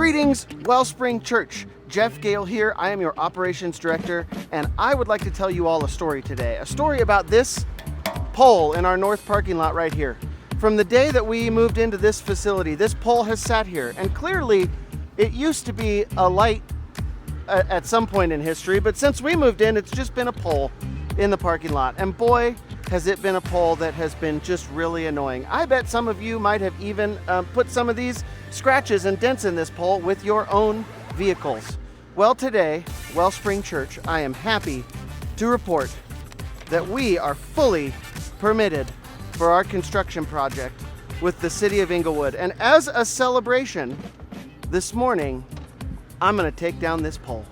Greetings, Wellspring Church. Jeff Gale here. I am your operations director, and I would like to tell you all a story today. A story about this pole in our north parking lot right here. From the day that we moved into this facility, this pole has sat here, and clearly it used to be a light at some point in history, but since we moved in, it's just been a pole in the parking lot. And boy, has it been a pole that has been just really annoying. I bet some of you might have even put some of these scratches and dents in this pole with your own vehicles. Well, today, Wellspring Church, I am happy to report that we are fully permitted for our construction project with the city of Inglewood. And as a celebration, this morning, I'm gonna take down this pole.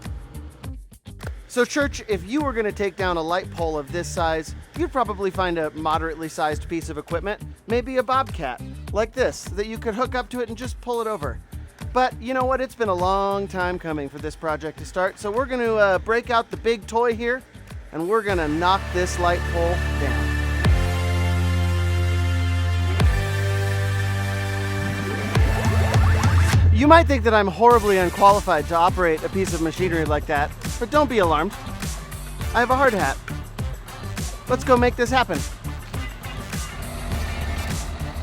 So church, if you were gonna take down a light pole of this size, you'd probably find a moderately sized piece of equipment, maybe a bobcat like this, that you could hook up to it and just pull it over. But you know what? It's been a long time coming for this project to start. So we're gonna break out the big toy here and we're gonna knock this light pole down. You might think that I'm horribly unqualified to operate a piece of machinery like that, but don't be alarmed. I have a hard hat. Let's go make this happen.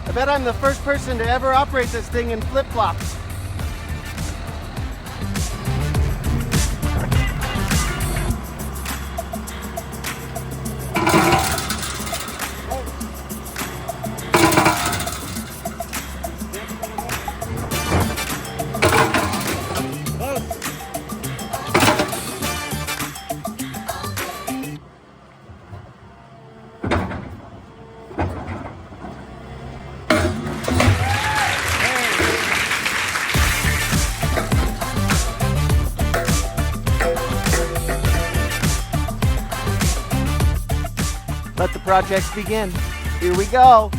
I bet I'm the first person to ever operate this thing in flip-flops. Let the project begin. Here we go.